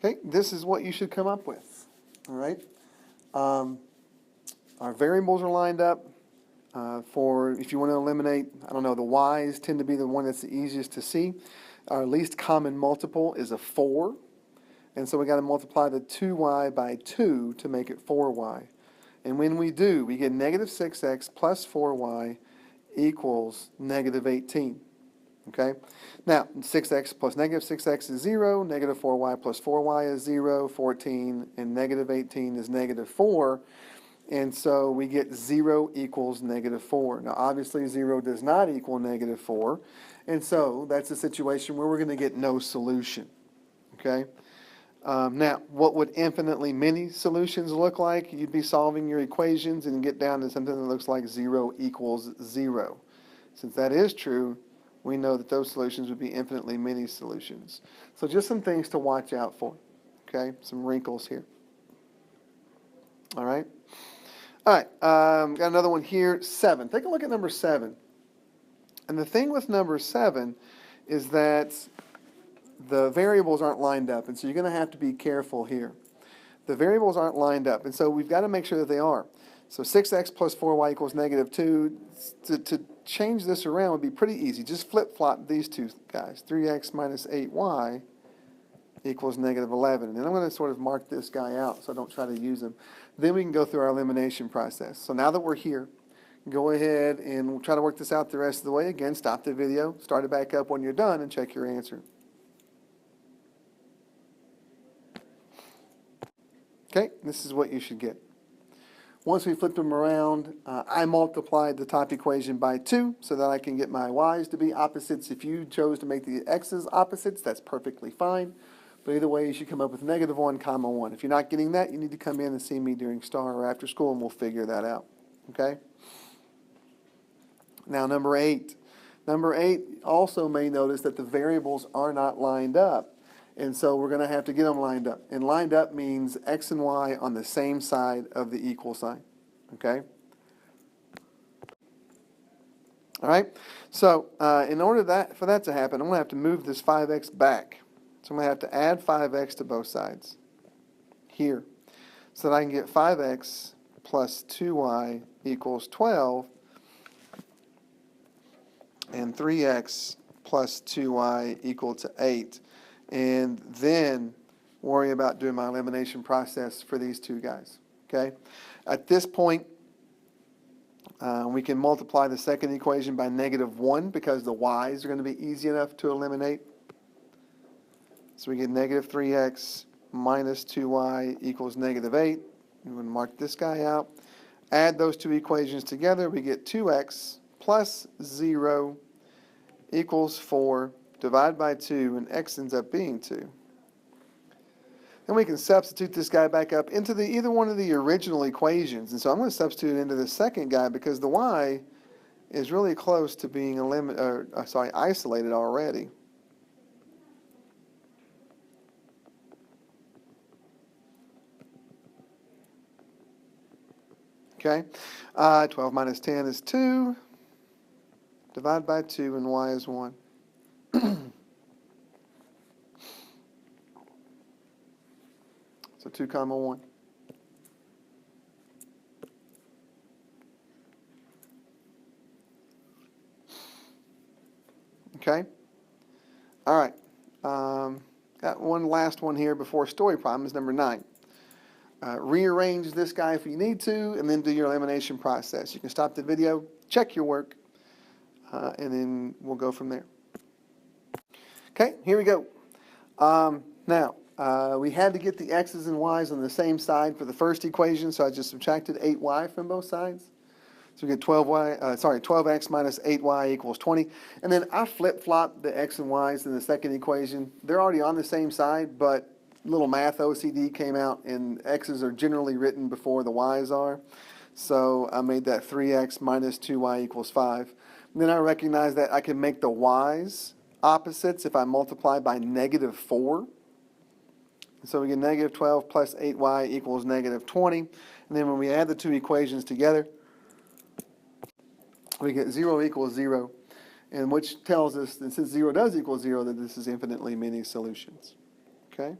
Okay, this is what you should come up with. All right. Our variables are lined up. For if you want to eliminate, I don't know, the y's tend to be the one that's the easiest to see. Our least common multiple is a 4. And so we got to multiply the 2y by 2 to make it 4y. And when we do, we get negative 6x plus 4y equals negative 18. Okay? Now, 6x plus negative 6x is 0, negative 4y plus 4y is 0, 14, and negative 18 is negative 4. And so we get 0 equals negative 4. Now, obviously, 0 does not equal negative 4. And so that's a situation where we're going to get no solution. Okay? Now, what would infinitely many solutions look like? You'd be solving your equations and get down to something that looks like 0 equals 0. Since that is true, we know that those solutions would be infinitely many solutions. So just some things to watch out for. Okay? Some wrinkles here. All right? All right, got another one here, 7. Take a look at number 7. And the thing with number 7 is that the variables aren't lined up, and so you're going to have to be careful here. The variables aren't lined up, and so we've got to make sure that they are. So 6x plus 4y equals negative 2. To change this around would be pretty easy. Just flip-flop these two guys. 3x minus 8y equals negative 11. And then I'm going to sort of mark this guy out so I don't try to use him. Then we can go through our elimination process. So now that we're here, go ahead and we'll try to work this out the rest of the way. Again, stop the video, start it back up when you're done, and check your answer. Okay, this is what you should get. Once we flipped them around, I multiplied the top equation by 2 so that I can get my y's to be opposites. If you chose to make the x's opposites, that's perfectly fine. But either way, you should come up with negative 1, comma 1. If you're not getting that, you need to come in and see me during STAR or after school, and we'll figure that out. Okay? Now, number 8. Number 8 also may notice that the variables are not lined up. And so we're going to have to get them lined up. And lined up means x and y on the same side of the equal sign. Okay? All right? So in order for that to happen, I'm going to have to move this 5x back. So I'm going to have to add 5x to both sides here so that I can get 5x plus 2y equals 12 and 3x plus 2y equal to 8. And then worry about doing my elimination process for these two guys. Okay? At this point, we can multiply the second equation by negative 1 because the y's are going to be easy enough to eliminate. So we get negative 3x minus 2y equals negative 8. We would mark this guy out. Add those two equations together. We get 2x plus 0 equals 4. Divide by 2, and x ends up being 2. Then we can substitute this guy back up into either one of the original equations. And so I'm going to substitute into the second guy because the y is really close to being isolated already. Okay, 12 minus 10 is 2. Divide by 2, and y is 1. So 2 comma 1. Okay. All right. Got one last one here before story problem is number 9. Rearrange this guy if you need to, and then do your elimination process. You can stop the video, check your work, and then we'll go from there. Okay, here we go. Now, we had to get the x's and y's on the same side for the first equation, so I just subtracted 8y from both sides. So we get 12x minus 8y equals 20. And then I flip-flop the x and y's in the second equation. They're already on the same side, but little math OCD came out, and x's are generally written before the y's are. So I made that 3x minus 2y equals 5. And then I recognize that I can make the y's opposites if I multiply by negative 4. So we get negative 12 plus 8y equals negative 20. And then when we add the two equations together, we get 0 equals 0, and which tells us that since 0 does equal 0, that this is infinitely many solutions. Okay?